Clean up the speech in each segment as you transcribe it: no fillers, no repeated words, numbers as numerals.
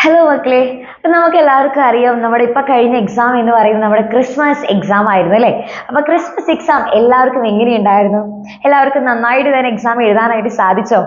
Hello മക്കളെ, അപ്പൊ നമുക്ക് എല്ലാവർക്കും അറിയാം നമ്മുടെ ഇപ്പൊ കഴിഞ്ഞ എക്സാം എന്ന് പറയുന്നത് നമ്മുടെ ക്രിസ്മസ് എക്സാം ആയിരുന്നു അല്ലേ. അപ്പൊ ക്രിസ്മസ് എക്സാം എല്ലാവർക്കും എങ്ങനെയുണ്ടായിരുന്നു? എല്ലാവർക്കും നന്നായിട്ട് തന്നെ എക്സാം എഴുതാനായിട്ട് സാധിച്ചോ?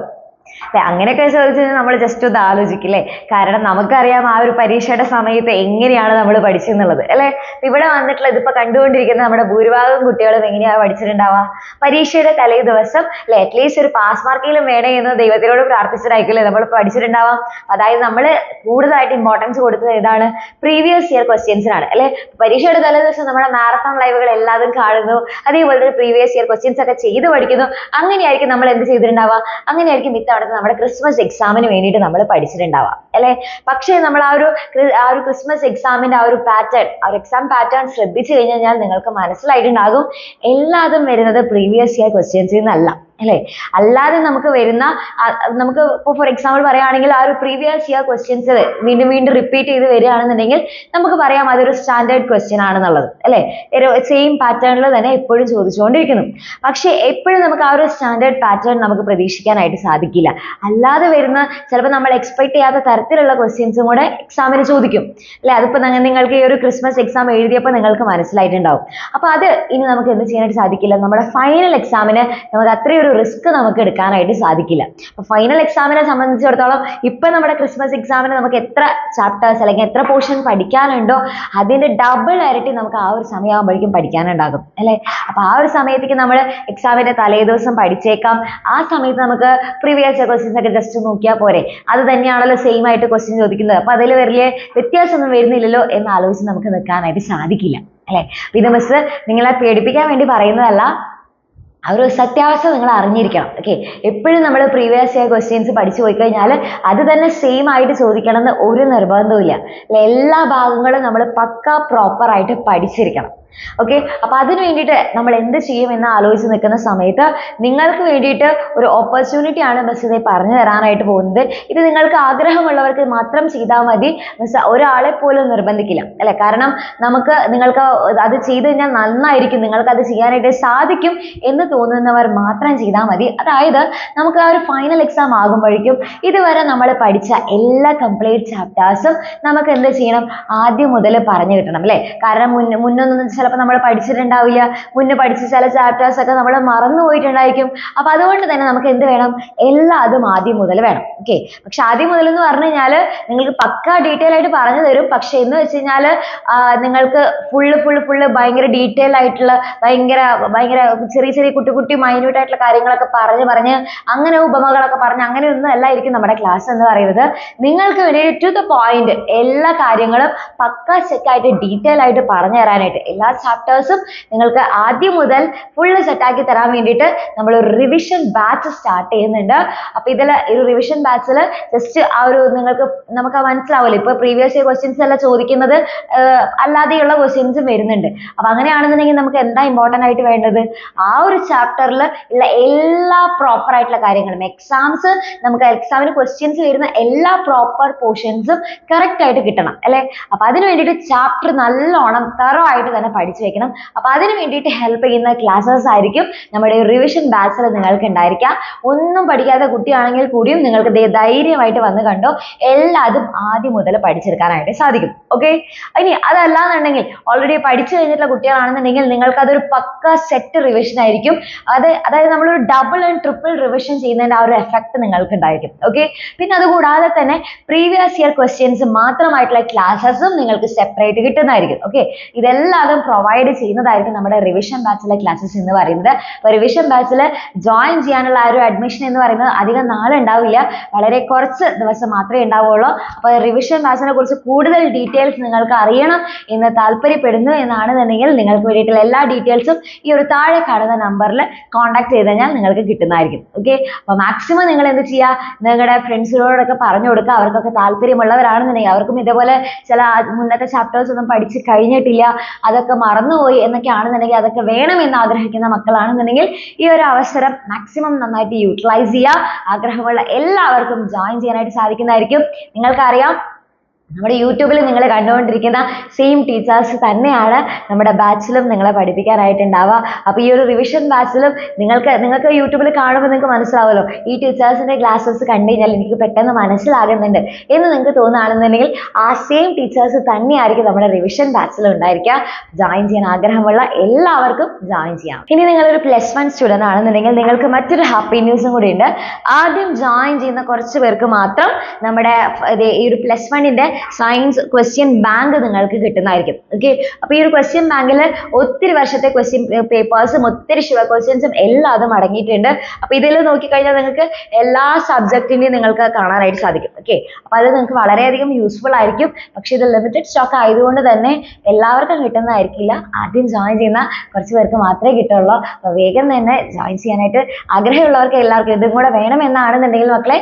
അല്ലെ, അങ്ങനെയൊക്കെ ചോദിച്ചു കഴിഞ്ഞാൽ നമ്മൾ ജസ്റ്റ് ഒന്ന് ആലോചിക്കില്ലേ. കാരണം നമുക്കറിയാം ആ ഒരു പരീക്ഷയുടെ സമയത്ത് എങ്ങനെയാണ് നമ്മൾ പഠിച്ചെന്നുള്ളത് അല്ലെ. ഇവിടെ വന്നിട്ടുള്ള ഇതിപ്പോ കണ്ടുകൊണ്ടിരിക്കുന്ന നമ്മുടെ ഭൂരിഭാഗം കുട്ടികളും എങ്ങനെയാണ് പഠിച്ചിട്ടുണ്ടാവുക? പരീക്ഷയുടെ തലേ ദിവസം അല്ലെ, അറ്റ്ലീസ്റ്റ് ഒരു പാസ് മാർക്കെങ്കിലും വേണേ എന്ന് ദൈവത്തിനോട് പ്രാർത്ഥിച്ചിട്ടായിരിക്കും നമ്മൾ പഠിച്ചിട്ടുണ്ടാവാം. അതായത് നമ്മൾ കൂടുതലായിട്ട് ഇമ്പോർട്ടൻസ് കൊടുത്തത് ഏതാണ്? പ്രീവിയസ് ഇയർ ക്വസ്റ്റ്യൻസിനാണ് അല്ലെ. പരീക്ഷയുടെ തലേ ദിവസം നമ്മുടെ മാരത്തോൺ ലൈവുകൾ എല്ലാതും കാണുന്നു, അതേപോലെ തന്നെ പ്രീവിയസ് ഇയർ ക്വസ്റ്റ്യൻസ് ഒക്കെ ചെയ്ത് പഠിക്കുന്നു. അങ്ങനെയായിരിക്കും നമ്മൾ എന്ത് ചെയ്തിട്ടുണ്ടാവുക? അങ്ങനെയായിരിക്കും ഇത്തവണ നമ്മുടെ ക്രിസ്മസ് എക്സാമിന് വേണ്ടിയിട്ട് നമ്മൾ പഠിച്ചിട്ടുണ്ടാവാം അല്ലെ. പക്ഷേ നമ്മൾ ആ ഒരു ക്രിസ്മസ് എക്സാമിന്റെ ആ ഒരു പാറ്റേൺ, ആ ഒരു എക്സാം പാറ്റേൺ ശ്രദ്ധിച്ചു കഴിഞ്ഞാൽ നിങ്ങൾക്ക് മനസ്സിലായിട്ടുണ്ടാകും എല്ലാതും വരുന്നത് പ്രീവിയസ് ഇയർ ക്വസ്റ്റ്യൻസിൽ നിന്നല്ല അല്ലെ. അല്ലാതെ നമുക്ക് വരുന്ന നമുക്ക് ഇപ്പോൾ ഫോർ എക്സാമ്പിൾ പറയുകയാണെങ്കിൽ ആ ഒരു പ്രീവിയസ് ഇയർ ക്വസ്റ്റ്യൻസ് വീണ്ടും വീണ്ടും റിപ്പീറ്റ് ചെയ്ത് വരികയാണെന്നുണ്ടെങ്കിൽ നമുക്ക് പറയാം അതൊരു സ്റ്റാൻഡേർഡ് ക്വസ്റ്റ്യൻ ആണെന്നുള്ളത് അല്ലെ. ഒരു സെയിം പാറ്റേണിൽ തന്നെ എപ്പോഴും ചോദിച്ചുകൊണ്ടിരിക്കുന്നു. പക്ഷേ എപ്പോഴും നമുക്ക് ആ ഒരു സ്റ്റാൻഡേർഡ് പാറ്റേൺ നമുക്ക് പ്രതീക്ഷിക്കാനായിട്ട് സാധിക്കില്ല. അല്ലാതെ വരുന്ന ചിലപ്പോൾ നമ്മൾ എക്സ്പെക്ട് ചെയ്യാത്ത തരത്തിലുള്ള ക്വസ്റ്റ്യൻസും കൂടെ എക്സാമിന് ചോദിക്കും അല്ലെ. അതിപ്പോൾ നിങ്ങൾക്ക് ഈ ഒരു ക്രിസ്മസ് എക്സാം എഴുതിയപ്പോൾ നിങ്ങൾക്ക് മനസ്സിലായിട്ടുണ്ടാവും. അപ്പോൾ അത് ഇനി നമുക്ക് എന്ത് ചെയ്യാനായിട്ട് സാധിക്കില്ല? നമ്മുടെ ഫൈനൽ എക്സാമിന് നമുക്ക് അത്രയും റിസ്ക് നമുക്ക് എടുക്കാനായിട്ട് സാധിക്കില്ല. അപ്പൊ ഫൈനൽ എക്സാമിനെ സംബന്ധിച്ചിടത്തോളം ഇപ്പൊ നമ്മുടെ ക്രിസ്മസ് എക്സാമിന് നമുക്ക് എത്ര ചാപ്റ്റേഴ്സ് അല്ലെങ്കിൽ എത്ര പോർഷൻ പഠിക്കാനുണ്ടോ അതിന്റെ ഡബിൾ ഇരട്ടി നമുക്ക് ആ ഒരു സമയമാകുമ്പോഴേക്കും പഠിക്കാനുണ്ടാകും അല്ലെ. അപ്പൊ ആ ഒരു സമയത്തേക്ക് നമ്മൾ എക്സാമിന്റെ തലേ ദിവസം പഠിച്ചേക്കാം. ആ സമയത്ത് നമുക്ക് പ്രീവിയസ് ക്വസ്റ്റ്യൻസ് ഒക്കെ ജസ്റ്റ് നോക്കിയാൽ പോരെ, അത് തന്നെയാണല്ലോ സെയിം ആയിട്ട് ക്വസ്റ്റ്യൻ ചോദിക്കുന്നത്. അപ്പൊ അതിൽ വലിയ വ്യത്യാസമൊന്നും വരുന്നില്ലല്ലോ എന്ന് ആലോചിച്ച് നമുക്ക് നിൽക്കാനായിട്ട് സാധിക്കില്ല അല്ലെ. ഇത് മിസ് നിങ്ങളെ പേടിപ്പിക്കാൻ വേണ്ടി പറയുന്നതല്ല, ആ ഒരു സത്യാവസ്ഥ നിങ്ങൾ അറിഞ്ഞിരിക്കണം. ഓക്കെ, എപ്പോഴും നമ്മൾ പ്രീവിയസ് ഇയർ ക്വസ്റ്റ്യൻസ് പഠിച്ചു പോയി കഴിഞ്ഞാൽ അത് തന്നെ സെയിം ആയിട്ട് ചോദിക്കണം എന്ന് ഒരു നിർബന്ധവും ഇല്ല. എല്ലാ ഭാഗങ്ങളും നമ്മൾ പക്ക പ്രോപ്പർ ആയിട്ട് പഠിച്ചിരിക്കണം. ഓക്കെ, അപ്പൊ അതിന് വേണ്ടിയിട്ട് നമ്മൾ എന്ത് ചെയ്യും എന്ന് ആലോചിച്ച് നിൽക്കുന്ന സമയത്ത് നിങ്ങൾക്ക് വേണ്ടിയിട്ട് ഒരു ഓപ്പർച്യൂണിറ്റി ആണ് മിസ് ഇതേ പറഞ്ഞു തരാനായിട്ട് പോകുന്നത്. ഇത് നിങ്ങൾക്ക് ആഗ്രഹമുള്ളവർക്ക് മാത്രം ചെയ്താൽ മതി. മിസ് ഒരാളെ പോലും നിർബന്ധിക്കില്ല അല്ലെ. കാരണം നിങ്ങൾക്ക് അത് ചെയ്ത് കഴിഞ്ഞാൽ നന്നായിരിക്കും, നിങ്ങൾക്ക് അത് ചെയ്യാനായിട്ട് സാധിക്കും എന്ന് തോന്നുന്നവർ മാത്രം ചെയ്താൽ മതി. അതായത് നമുക്ക് ആ ഒരു ഫൈനൽ എക്സാം ആകുമ്പോഴേക്കും ഇതുവരെ നമ്മൾ പഠിച്ച എല്ലാ കംപ്ലീറ്റ് ചാപ്റ്റേഴ്സും നമുക്ക് എന്ത് ചെയ്യണം? ആദ്യം മുതൽ പറഞ്ഞു കിട്ടണം അല്ലെ. കാരണം മുന്നൊന്നും ചിലപ്പോൾ നമ്മൾ പഠിച്ചിട്ടുണ്ടാവില്ല, മുന്നേ പഠിച്ച ചില ചാപ്റ്റേഴ്സ് ഒക്കെ നമ്മൾ മറന്നു പോയിട്ടുണ്ടായിരിക്കും. അപ്പൊ അതുകൊണ്ട് തന്നെ നമുക്ക് എന്ത് വേണം? എല്ലാതും ആദ്യം മുതൽ വേണം. ഓക്കെ, പക്ഷെ ആദ്യം മുതൽ എന്ന് പറഞ്ഞു കഴിഞ്ഞാൽ നിങ്ങൾക്ക് പക്ക ഡീറ്റെയിൽ ആയിട്ട് പറഞ്ഞു തരും. പക്ഷെ എന്ന് വെച്ച് കഴിഞ്ഞാൽ നിങ്ങൾക്ക് ഫുള്ള് ഭയങ്കര ഡീറ്റെയിൽ ആയിട്ടുള്ള ഭയങ്കര ചെറിയ ചെറിയ കുട്ടി മൈന്യൂട്ട് ആയിട്ടുള്ള കാര്യങ്ങളൊക്കെ പറഞ്ഞ് അങ്ങനെ ഉപമകളൊക്കെ പറഞ്ഞ് അങ്ങനെയൊന്നും അല്ലായിരിക്കും നമ്മുടെ ക്ലാസ് എന്ന് പറയുന്നത്. നിങ്ങൾക്ക് വേണ്ടി ടു ദ പോയിന്റ് എല്ലാ കാര്യങ്ങളും പക്ക സെറ്റായിട്ട് ഡീറ്റെയിൽ ആയിട്ട് പറഞ്ഞു തരാനായിട്ട് എല്ലാ ചാപ്റ്റേഴ്സും നിങ്ങൾക്ക് ആദ്യം മുതൽ ഫുള്ള് സെറ്റാക്കി തരാൻ വേണ്ടിയിട്ട് നമ്മൾ ഒരു റിവിഷൻ ബാച്ച് സ്റ്റാർട്ട് ചെയ്യുന്നുണ്ട്. അപ്പൊ ഇതിൽ ഒരു റിവിഷൻ ബാച്ചിൽ ജസ്റ്റ് ആ ഒരു നമുക്ക് മനസ്സിലാവില്ല. ഇപ്പൊ പ്രീവിയസ് ഇയർ ക്വസ്റ്റ്യൻസ് അല്ല ചോദിക്കുന്നത്, അല്ലാതെയുള്ള ക്വസ്റ്റ്യൻസും വരുന്നുണ്ട്. അപ്പൊ അങ്ങനെയാണെന്നുണ്ടെങ്കിൽ നമുക്ക് എന്താ ഇമ്പോർട്ടൻ്റ് ആയിട്ട് വേണ്ടത്? ആ ഒരു ചാപ്റ്ററിൽ ഉള്ള എല്ലാ പ്രോപ്പർ ആയിട്ടുള്ള കാര്യങ്ങളും നമുക്ക് എക്സാമിന് ക്വസ്റ്റ്യൻസ് വരുന്ന എല്ലാ പ്രോപ്പർ പോർഷൻസും കറക്റ്റ് ആയിട്ട് കിട്ടണം അല്ലെ. അപ്പൊ അതിന് വേണ്ടിയിട്ട് ചാപ്റ്റർ നല്ലോണം തറോ ആയിട്ട് തന്നെ പഠിച്ചു വെക്കണം. അപ്പൊ അതിന് വേണ്ടിയിട്ട് ഹെൽപ്പ് ചെയ്യുന്ന ക്ലാസ്സസ് ആയിരിക്കും നമ്മുടെ റിവിഷൻ ബാച്ചിൽ നിങ്ങൾക്ക് ഉണ്ടായിരിക്കാം. ഒന്നും പഠിക്കാത്ത കുട്ടിയാണെങ്കിൽ കൂടിയും നിങ്ങൾക്ക് ധൈര്യമായിട്ട് വന്ന് കണ്ടോ, എല്ലാതും ആദ്യം മുതൽ പഠിച്ചെടുക്കാനായിട്ട് സാധിക്കും. ഓക്കെ, ഇനി അതല്ലാന്നുണ്ടെങ്കിൽ ഓൾറെഡി പഠിച്ചു കഴിഞ്ഞിട്ടുള്ള കുട്ടികളാണെന്നുണ്ടെങ്കിൽ നിങ്ങൾക്ക് അതൊരു പക്ക സെറ്റ് റിവിഷൻ ആയിരിക്കും. അതായത് നമ്മളൊരു ഡബിൾ ആൻഡ് ട്രിപ്പിൾ റിവിഷൻ ചെയ്യുന്നതിന്റെ ആ ഒരു എഫക്ട് നിങ്ങൾക്ക് ഉണ്ടായിരിക്കും. ഓക്കെ, പിന്നെ അതുകൂടാതെ തന്നെ പ്രീവിയസ് ഇയർ ക്വസ്റ്റ്യൻസ് മാത്രമായിട്ടുള്ള ക്ലാസ്സസും നിങ്ങൾക്ക് സെപ്പറേറ്റ് കിട്ടുന്നതായിരിക്കും. ഓക്കെ, ഇതെല്ലാതും പ്രൊവൈഡ് ചെയ്യുന്നതായിരിക്കും നമ്മുടെ റിവിഷൻ ബാച്ചിലെ ക്ലാസ്സസ് എന്ന് പറയുന്നത്. അപ്പോൾ റിവിഷൻ ബാച്ചിൽ ജോയിൻ ചെയ്യാനുള്ള ആ ഒരു അഡ്മിഷൻ എന്ന് പറയുന്നത് അധികം നാളുണ്ടാവില്ല, വളരെ കുറച്ച് ദിവസം മാത്രമേ ഉണ്ടാവുള്ളൂ. അപ്പോൾ റിവിഷൻ ബാച്ചിനെ കുറിച്ച് കൂടുതൽ ഡീറ്റെയിൽസ് നിങ്ങൾക്ക് അറിയണം എന്ന് താല്പര്യപ്പെടുന്നു എന്നാണെന്നുണ്ടെങ്കിൽ നിങ്ങൾക്ക് വേണ്ടിയിട്ടുള്ള എല്ലാ ഡീറ്റെയിൽസും ഈ ഒരു താഴെ കാണുന്ന നമ്പറിൽ കോൺടാക്ട് ചെയ്ത് കഴിഞ്ഞാൽ നിങ്ങൾക്ക് കിട്ടുന്നതായിരിക്കും. ഓക്കെ, അപ്പോൾ മാക്സിമം നിങ്ങൾ എന്ത് ചെയ്യുക? നിങ്ങളുടെ ഫ്രണ്ട്സിനോടൊക്കെ പറഞ്ഞു കൊടുക്കുക. അവർക്കൊക്കെ താല്പര്യമുള്ളവരാണെന്നുണ്ടെങ്കിൽ, അവർക്കും ഇതേപോലെ ചില മുന്നത്തെ ചാപ്റ്റേഴ്സ് ഒന്നും പഠിച്ച് കഴിഞ്ഞിട്ടില്ല, അതൊക്കെ മറന്നുപോയി എന്നൊക്കെ ആണെന്നുണ്ടെങ്കിൽ, അതൊക്കെ വേണമെന്ന് ആഗ്രഹിക്കുന്ന മക്കളാണെന്നുണ്ടെങ്കിൽ ഈ ഒരു അവസരം മാക്സിമം നന്നായിട്ട് യൂട്ടിലൈസ് ചെയ്യുക. ആഗ്രഹമുള്ള എല്ലാവർക്കും ജോയിൻ ചെയ്യാനായിട്ട് സാധിക്കുന്നതായിരിക്കും. നിങ്ങൾക്കറിയാം നമ്മുടെ യൂട്യൂബിൽ നിങ്ങൾ കണ്ടുകൊണ്ടിരിക്കുന്ന സെയിം ടീച്ചേഴ്സ് തന്നെയാണ് നമ്മുടെ ബാച്ചിലും നിങ്ങളെ പഠിപ്പിക്കാനായിട്ടുണ്ടാവുക. അപ്പോൾ ഈ ഒരു റിവിഷൻ ബാച്ചിലും നിങ്ങൾക്ക് യൂട്യൂബിൽ കാണുമ്പോൾ നിങ്ങൾക്ക് മനസ്സിലാവുമല്ലോ, ഈ ടീച്ചേഴ്സിൻ്റെ ക്ലാസ്സസ് കണ്ടു കഴിഞ്ഞാൽ എനിക്ക് പെട്ടെന്ന് മനസ്സിലാകുന്നുണ്ട് എന്ന് നിങ്ങൾക്ക് തോന്നുകയാണെന്നുണ്ടെങ്കിൽ ആ സെയിം ടീച്ചേഴ്സ് തന്നെയായിരിക്കും നമ്മുടെ റിവിഷൻ ബാച്ചിലും ഉണ്ടായിരിക്കുക. ജോയിൻ ചെയ്യാൻ ആഗ്രഹമുള്ള എല്ലാവർക്കും ജോയിൻ ചെയ്യാം. ഇനി നിങ്ങളൊരു +1 സ്റ്റുഡൻ്റ് ആണെന്നുണ്ടെങ്കിൽ നിങ്ങൾക്ക് മറ്റൊരു ഹാപ്പി ന്യൂസും കൂടി ഉണ്ട്. ആദ്യം ജോയിൻ ചെയ്യുന്ന കുറച്ച് പേർക്ക് മാത്രം നമ്മുടെ ഈ ഒരു +1ൻ്റെ സയൻസ് ക്വസ്റ്റ്യൻ ബാങ്ക് നിങ്ങൾക്ക് കിട്ടുന്നതായിരിക്കും. ഓക്കെ, അപ്പോൾ ഈ ഒരു ക്വസ്റ്റ്യൻ ബാങ്കിൽ ഒത്തിരി വർഷത്തെ ക്വസ്റ്റ്യൻ പേപ്പേഴ്സും ഒത്തിരി ഷുവർ ക്വസ്റ്റ്യൻസും എല്ലാം അതും അടങ്ങിയിട്ടുണ്ട്. അപ്പോൾ ഇതിൽ നോക്കിക്കഴിഞ്ഞാൽ നിങ്ങൾക്ക് എല്ലാ സബ്ജക്റ്റിൻ്റെയും നിങ്ങൾക്ക് കാണാനായിട്ട് സാധിക്കും. ഓക്കെ, അപ്പോൾ അത് നിങ്ങൾക്ക് വളരെയധികം യൂസ്ഫുൾ ആയിരിക്കും. പക്ഷേ ഇത് ലിമിറ്റഡ് സ്റ്റോക്ക് ആയതുകൊണ്ട് തന്നെ എല്ലാവർക്കും കിട്ടുന്നതായിരിക്കില്ല. ആദ്യം ജോയിൻ ചെയ്യുന്ന കുറച്ച് പേർക്ക് മാത്രമേ കിട്ടുള്ളൂ. അപ്പോൾ വേഗം തന്നെ ജോയിൻ ചെയ്യാനായിട്ട് ആഗ്രഹമുള്ളവർക്ക് എല്ലാവർക്കും ഇതും കൂടെ വേണമെന്നാണെന്നുണ്ടെങ്കിൽ മക്കളെ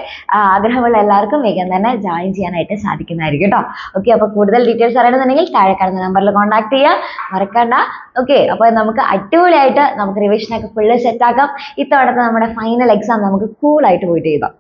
ആഗ്രഹമുള്ള എല്ലാവർക്കും വേഗം തന്നെ ജോയിൻ ചെയ്യാനായിട്ട് സാധിക്കുന്നതായിരിക്കും കേട്ടോ. ഓക്കെ, അപ്പോൾ കൂടുതൽ ഡീറ്റെയിൽസ് അറിയണമെന്നുണ്ടെങ്കിൽ താഴെ കാണുന്ന നമ്പറിൽ കോൺടാക്ട് ചെയ്യുക, മറക്കണ്ട. ഓക്കെ, അപ്പോൾ നമുക്ക് അടിപൊളിയായിട്ട് നമുക്ക് റിവിഷനൊക്കെ ഫുള്ള് സെറ്റാക്കാം. ഇത്തവണത്തെ നമ്മുടെ ഫൈനൽ എക്സാം നമുക്ക് കൂളായിട്ട് പോയിട്ട് എഴുതാം.